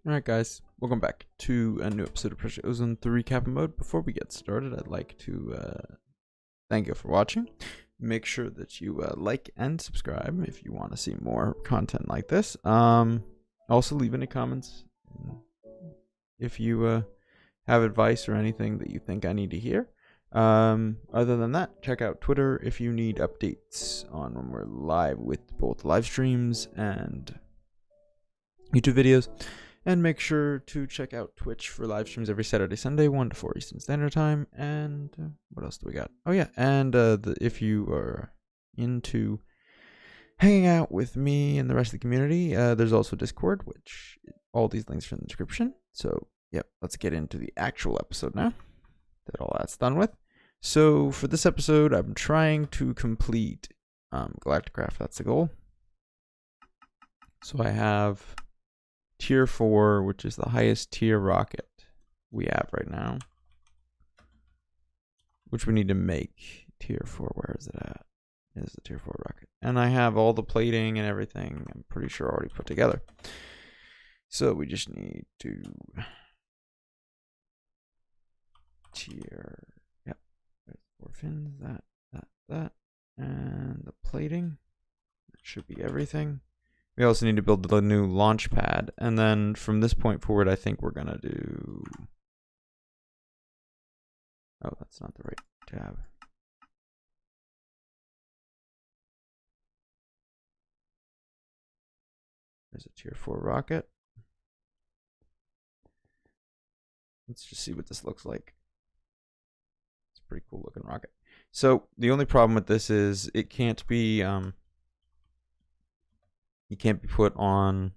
Alright guys, welcome back to a new episode of Pressure Ozone 3 Kappa mode. Before we get started, I'd like to thank you for watching. Make sure that you like and subscribe if you want to see more content like this. Also leave any comments if you have advice or anything that you think I need to hear. Other than that, check out Twitter if you need updates on when we're live with both live streams and YouTube videos. And make sure to check out Twitch for live streams every Saturday, Sunday, 1 to 4 Eastern Standard Time. And what else do we got? Oh, yeah. And if you are into hanging out with me and the rest of the community, there's also Discord, which all these links are in the description. So, yep, let's get into the actual episode now that all that's done with. So, for this episode, I'm trying to complete Galactic Craft. That's the goal. So, I have Tier 4, which is the highest tier rocket we have right now, which we need to make Tier 4. Where is it at? It is the Tier 4 rocket. And I have all the plating and everything, I'm pretty sure, already put together. So we just need to tier, yep, there's 4 fins, that, and the plating. That should be everything. We also need to build the new launch pad, and then from this point forward, I think we're gonna do. Oh, that's not the right tab. There's a Tier 4 rocket. Let's just see what this looks like. It's a pretty cool looking rocket. So the only problem with this is it can't be you can't be put on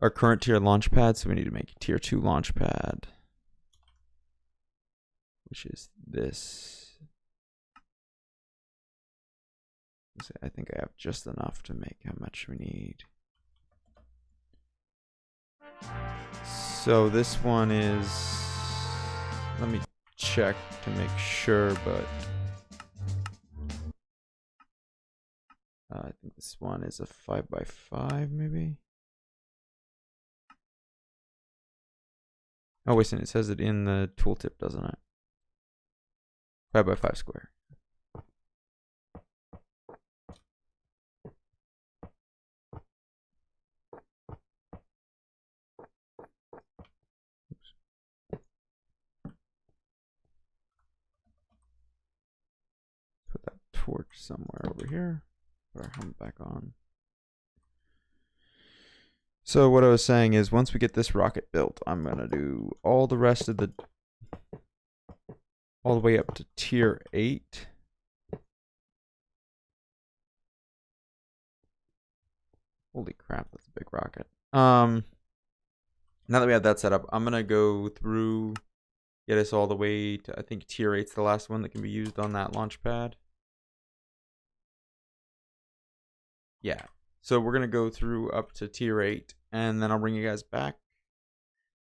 our current tier launch pad, so we need to make a Tier 2 launch pad, which is this. I think I have just enough to make how much we need. So this one is, let me check to make sure, but I think this one is a 5x5 maybe. Oh wait, it says it in the tooltip, doesn't it? 5x5 square. Oops. Put that torch somewhere over here. Put our helmet back on. So what I was saying is, once we get this rocket built, I'm gonna do all the rest of the, all the way up to Tier 8. Holy crap, that's a big rocket. Now that we have that set up, I'm gonna go through, get us all the way to, I think Tier 8's the last one that can be used on that launch pad. Yeah, so we're gonna go through up to Tier 8, and then I'll bring you guys back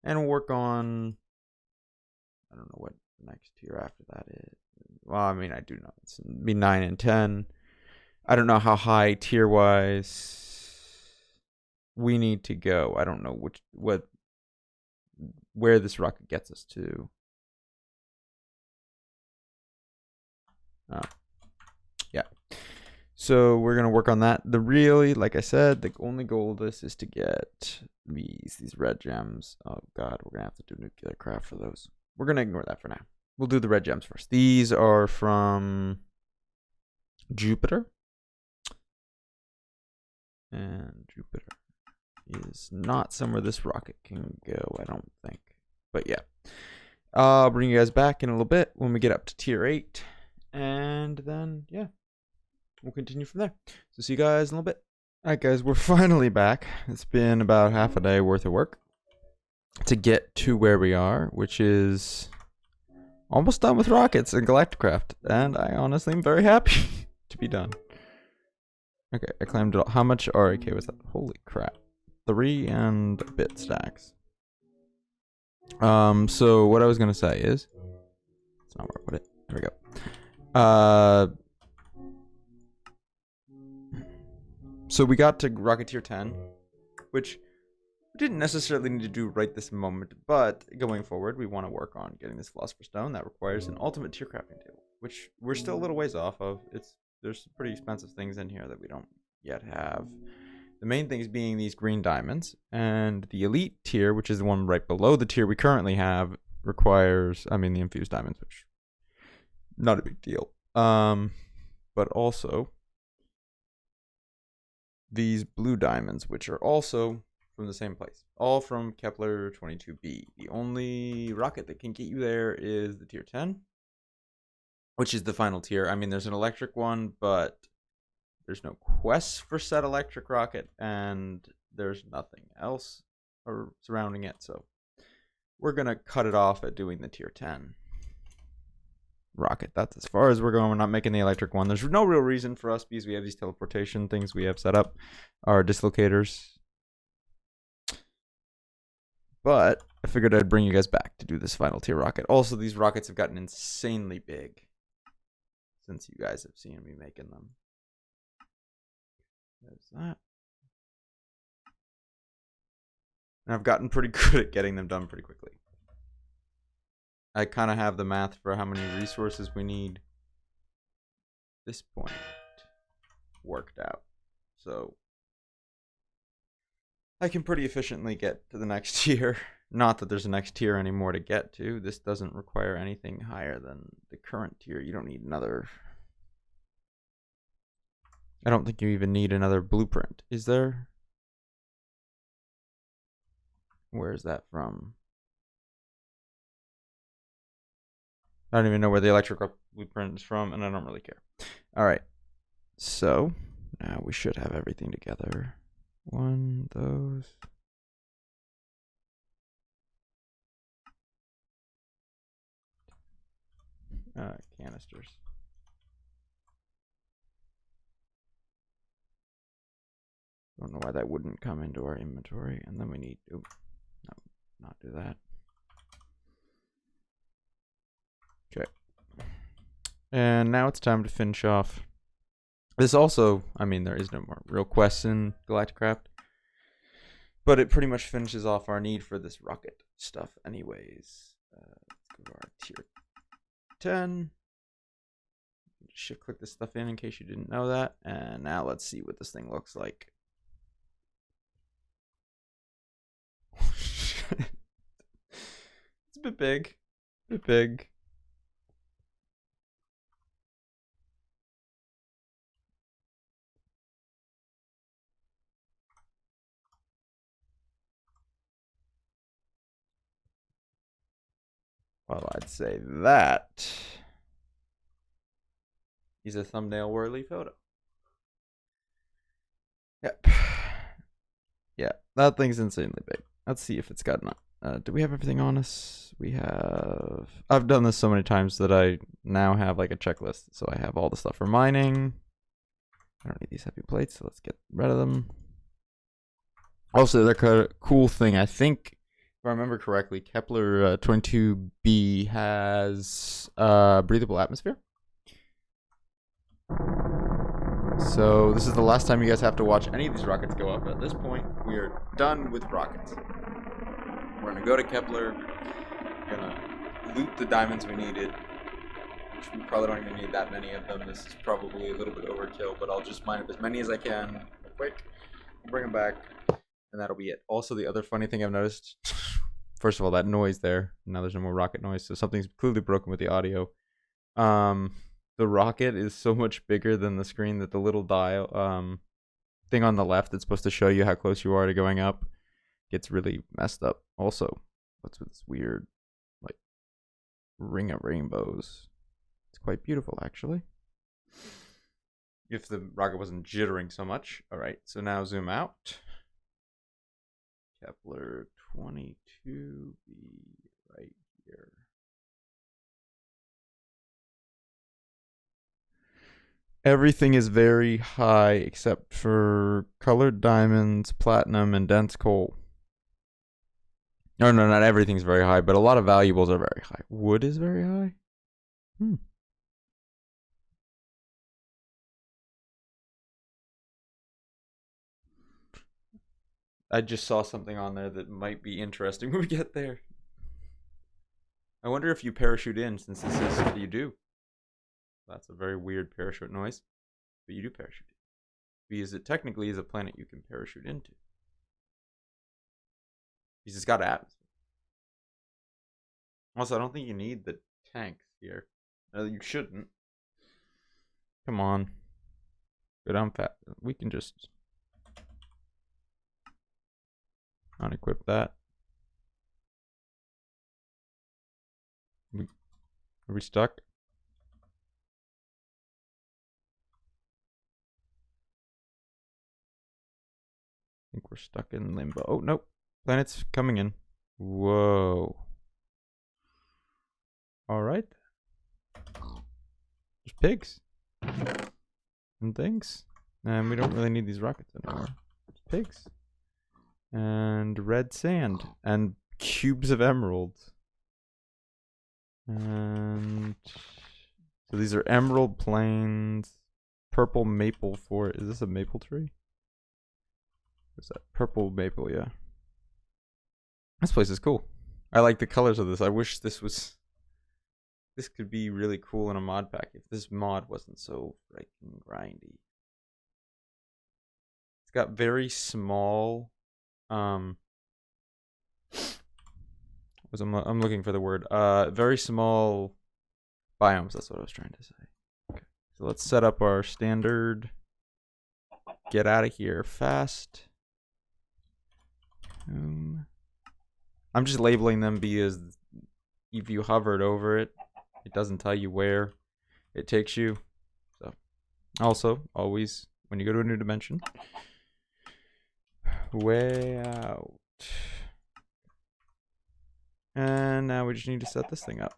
and we'll work on, I don't know what the next tier after that is. Well, I mean, I do know it's gonna be 9 and 10. I don't know how high tier wise we need to go. I don't know where this rocket gets us to. Oh, yeah. So we're gonna work on that. Like I said, the only goal of this is to get these red gems. Oh god, we're gonna have to do nuclear craft for those. We're gonna ignore that for now. We'll do the red gems first. These are from Jupiter. And Jupiter is not somewhere this rocket can go, I don't think. But yeah. I'll bring you guys back in a little bit when we get up to Tier 8. And then, yeah, we'll continue from there. So see you guys in a little bit. Alright guys, we're finally back. It's been about half a day worth of work to get to where we are, which is almost done with rockets and Galactic Craft. And I honestly am very happy to be done. Okay, I claimed it all. How much RAK was that? Holy crap. 3 and a bit stacks. So what I was gonna say is, it's not where I put it. There we go. So we got to Rocket Tier 10, which we didn't necessarily need to do right this moment, but going forward, we want to work on getting this Philosopher's Stone. That requires an ultimate tier crafting table, which we're still a little ways off of. There's some pretty expensive things in here that we don't yet have. The main things being these green diamonds, and the elite tier, which is the one right below the tier we currently have, requires, the infused diamonds, which not a big deal. But also these blue diamonds, which are also from the same place, all from Kepler 22b. The only rocket that can get you there is the tier 10, which is the final tier. There's an electric one, but there's no quests for said electric rocket, and there's nothing else surrounding it, so we're gonna cut it off at doing the tier 10 rocket. That's as far as we're going. We're not making the electric one. There's no real reason for us, because we have these teleportation things we have set up, our dislocators. But I figured I'd bring you guys back to do this final tier rocket. Also, these rockets have gotten insanely big since you guys have seen me making them. There's that. And I've gotten pretty good at getting them done pretty quickly. I kind of have the math for how many resources we need at this point worked out. So I can pretty efficiently get to the next tier. Not that there's a next tier anymore to get to. This doesn't require anything higher than the current tier. You don't need another... I don't think you even need another blueprint. Is there? Where is that from? I don't even know where the electrical blueprint is from, and I don't really care. All right. So now we should have everything together. Those. Canisters. Don't know why that wouldn't come into our inventory. And then we need to not do that. Okay. And now it's time to finish off. This also, there is no more real quests in Galactic Craft, but it pretty much finishes off our need for this rocket stuff anyways. Let's go to our tier 10. Shift click this stuff in case you didn't know that. And now let's see what this thing looks like. It's a bit big. A bit big. Well, I'd say that is a thumbnail worthy photo. Yep. Yeah, that thing's insanely big. Let's see if it's got enough. Do we have everything on us? We have... I've done this so many times that I now have like a checklist. So I have all the stuff for mining. I don't need these heavy plates, so let's get rid of them. Also, the cool thing, I think, if I remember correctly, Kepler 22b has breathable atmosphere. So this is the last time you guys have to watch any of these rockets go up. At this point, we are done with rockets. We're going to go to Kepler. We're going to loot the diamonds we needed, which we probably don't even need that many of them. This is probably a little bit overkill, but I'll just mine up as many as I can quick, bring them back, and that'll be it. Also, the other funny thing I've noticed, first of all, that noise there. Now there's no more rocket noise, so something's clearly broken with the audio. The rocket is so much bigger than the screen that the little dial thing on the left that's supposed to show you how close you are to going up gets really messed up. Also, what's with this weird like ring of rainbows? It's quite beautiful, actually. If the rocket wasn't jittering so much. All right, so now zoom out. Kepler 22b right here. Everything is very high except for colored diamonds, platinum, and dense coal. No, not everything's very high, but a lot of valuables are very high. Wood is very high? I just saw something on there that might be interesting when we get there. I wonder if you parachute in, since this is you do. That's a very weird parachute noise, but you do parachute in. Because it technically is a planet you can parachute into. Because it's got an atmosphere. Also, I don't think you need the tanks here. You shouldn't. Come on. Good, I'm fat. We can just unequip that. Are we stuck? I think we're stuck in limbo. Oh, nope. Planet's coming in. Whoa. Alright. There's pigs. And things. And we don't really need these rockets anymore. There's pigs. And red sand. And cubes of emeralds. And so these are emerald plains. Purple maple forest. Is this a maple tree? What's that? Purple maple, yeah. This place is cool. I like the colors of this. I wish this could be really cool in a mod pack if this mod wasn't so freaking grindy. It's got very small I'm looking for the word. Very small biomes, that's what I was trying to say. Okay. So let's set up our standard get out of here fast. I'm just labeling them because if you hovered over it, it doesn't tell you where it takes you. So, also, always, when you go to a new dimension, way out. And now we just need to set this thing up.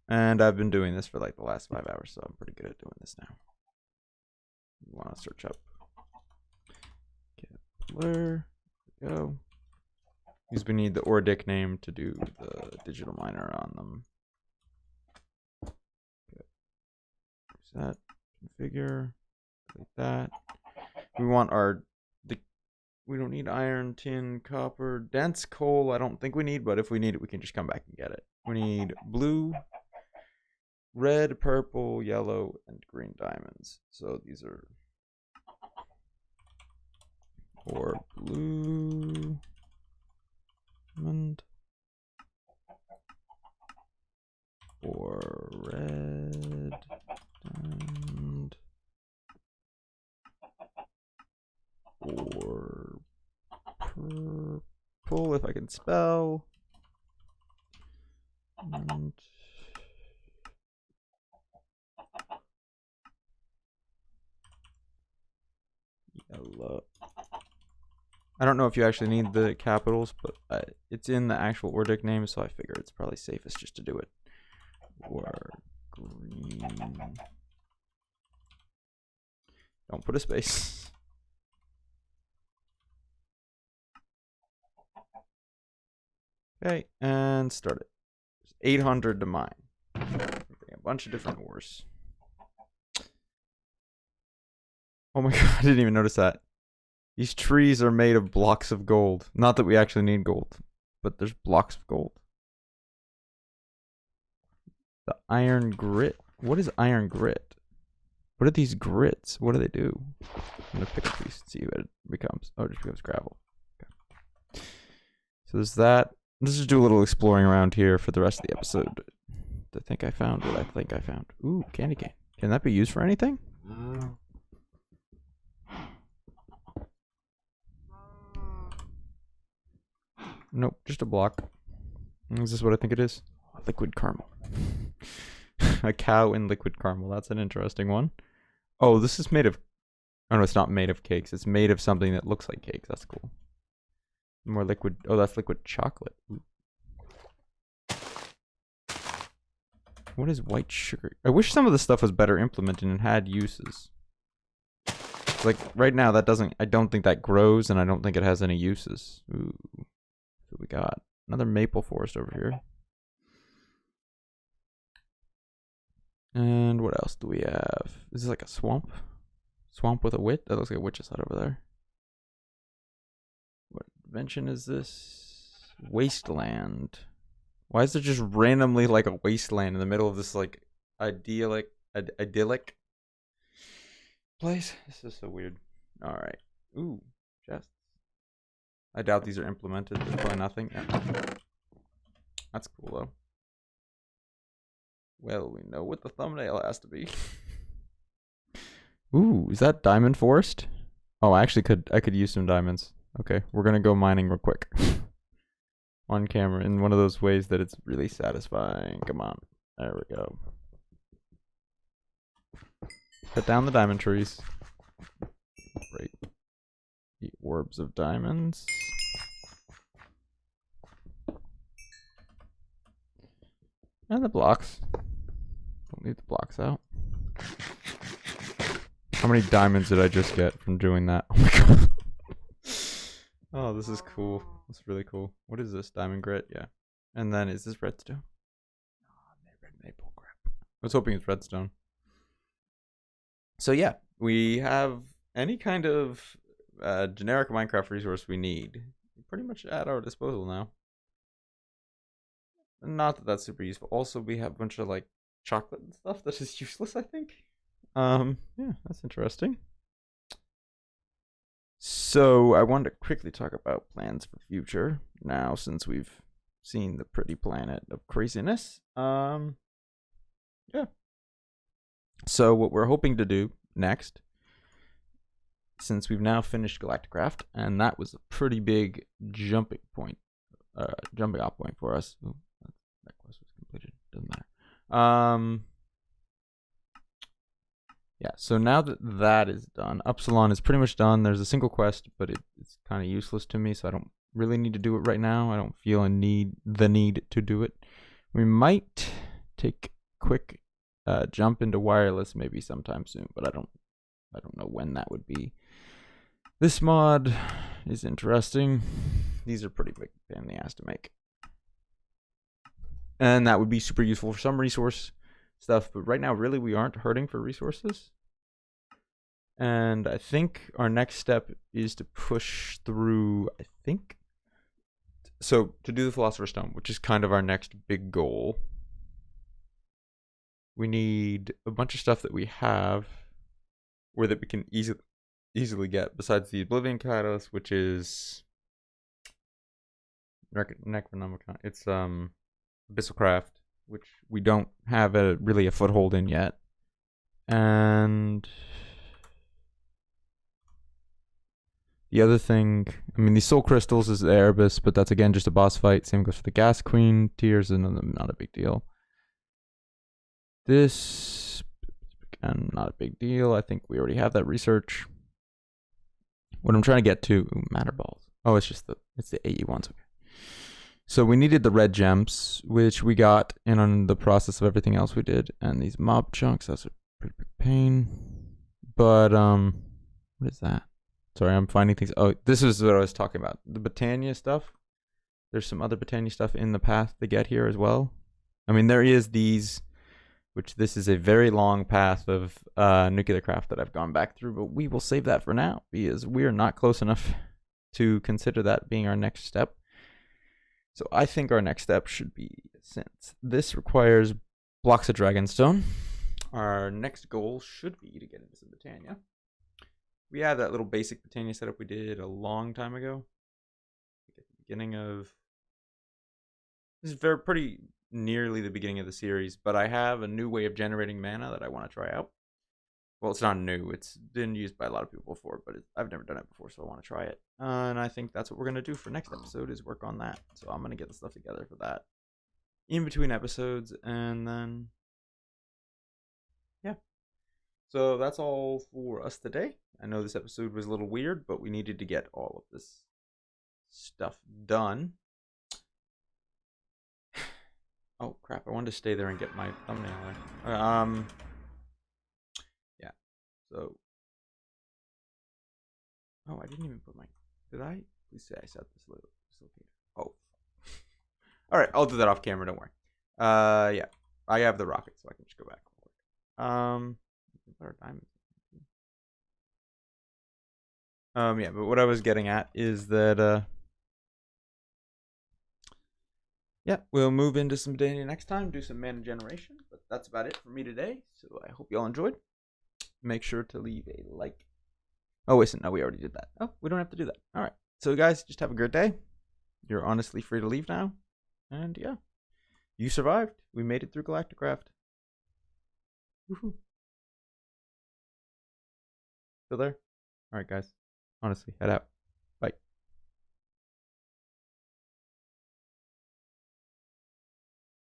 And I've been doing this for like the last 5 hours, so I'm pretty good at doing this now. You want to search up Kepler. There we go. Because we need the Ordic name to do the digital miner on them. Okay. That configure, like that. We want we don't need iron, tin, copper, dense coal. I don't think we need, but if we need it, we can just come back and get it. We need blue, red, purple, yellow, and green diamonds. So these are or blue diamond or red diamond or purple, if I can spell, and yellow. I don't know if you actually need the capitals, but it's in the actual Ordic name, so I figure it's probably safest just to do it. Or green. Don't put a space. Okay, and start it. There's 800 to mine. A bunch of different ores. Oh my god, I didn't even notice that. These trees are made of blocks of gold. Not that we actually need gold, but there's blocks of gold. The iron grit. What is iron grit? What are these grits? What do they do? I'm gonna pick up these and see what it becomes. Oh, it just becomes gravel. Okay. So there's that. Let's just do a little exploring around here for the rest of the episode. I think I found what I think I found. Ooh, candy cane. Can that be used for anything? Nope, just a block. Is this what I think it is? Liquid caramel. A cow in liquid caramel. That's an interesting one. Oh, this is made of... Oh, no, it's not made of cakes. It's made of something that looks like cakes. That's cool. More liquid... Oh, that's liquid chocolate. Ooh. What is white sugar? I wish some of this stuff was better implemented and had uses. Like, right now, that doesn't... I don't think that grows, and I don't think it has any uses. Ooh. What we got? Another maple forest over here. And what else do we have? Is this like a swamp? Swamp with a witch? That looks like a witch's hut over there. What? dimension is this? Wasteland. Why is there just randomly like a wasteland in the middle of this like idyllic place? This is so weird. All right. Ooh, chests. I doubt these are implemented. There's probably nothing. Yeah. That's cool though. Well, we know what the thumbnail has to be. Ooh, is that diamond forest? Oh, I could use some diamonds. Okay, we're gonna go mining real quick. On camera in one of those ways that it's really satisfying. Come on. There we go. Cut down the diamond trees. Great. The orbs of diamonds. And the blocks. Don't leave the blocks out. How many diamonds did I just get from doing that? Oh my god. Oh, this is cool. That's really cool. What is this? Diamond grit? Yeah. And then is this redstone? Oh, red maple. Crap. I was hoping it's redstone. So yeah, we have any kind of generic Minecraft resource we need pretty much at our disposal now. Not that that's super useful. Also, we have a bunch of like chocolate and stuff that is useless, I think. Yeah, that's interesting. So I wanted to quickly talk about plans for future now, since we've seen the pretty planet of craziness. Yeah. So what we're hoping to do next, since we've now finished Galactic Craft, and that was a pretty big jumping off point for us. Ooh, that quest was completed. Doesn't matter. Yeah, so now that that is done, Upsilon is pretty much done. There's a single quest, but it's kind of useless to me, so I don't really need to do it right now. I don't feel the need to do it. We might take a quick jump into wireless maybe sometime soon, but I don't know when that would be. This mod is interesting. These are pretty big pain in the ass to make. And that would be super useful for some resource stuff, but right now really we aren't hurting for resources. And I think our next step is to push through, so to do the Philosopher's Stone, which is kind of our next big goal. We need a bunch of stuff that we have or that we can easily get besides the Oblivion Catalyst, which is Necronomicon. It's Abyssal Craft, which we don't have really a foothold in yet. And the other thing, I mean, these soul crystals is the Erebus, but that's again just a boss fight. Same goes for the Gas Queen. Tears is not a big deal. This, again, not a big deal. I think we already have that research. What I'm trying to get to, matter balls. Oh, it's the AE ones. Okay. So we needed the red gems, which we got in on the process of everything else we did, and these mob chunks. That's a pretty big pain. But what is that? Sorry, I'm finding things. Oh, this is what I was talking about. The Botania stuff. There's some other Botania stuff in the path to get here as well. I mean, there is these, which this is a very long path of nuclear craft that I've gone back through, but we will save that for now because we are not close enough to consider that being our next step. So I think our next step should be, since this requires blocks of Dragonstone, our next goal should be to get into some Botania. We have that little basic Botania setup we did a long time ago. At the beginning of... This is pretty nearly the beginning of the series, but I have a new way of generating mana that I want to try out. Well, it's not new. It's been used by a lot of people before, but I've never done it before, so I want to try it. And I think that's what we're going to do for next episode, is work on that. So I'm going to get the stuff together for that in between episodes, and then... yeah. So that's all for us today. I know this episode was a little weird, but we needed to get all of this stuff done. Oh, crap. I wanted to stay there and get my thumbnail there. Yeah. So. Oh, I didn't even put my... Did I? Please say I set this located. Oh. All right. I'll do that off camera. Don't worry. Yeah. I have the rocket, so I can just go back. Put our diamonds. Yeah, but what I was getting at is that yeah, we'll move into some Dania next time, do some mana generation. But that's about it for me today. So I hope you all enjoyed. Make sure to leave a like. Oh, wait, no, we already did that. Oh, we don't have to do that. All right. So, guys, just have a great day. You're honestly free to leave now. And yeah, you survived. We made it through Galactic Craft. Woohoo. Still there? All right, guys. Honestly, head out.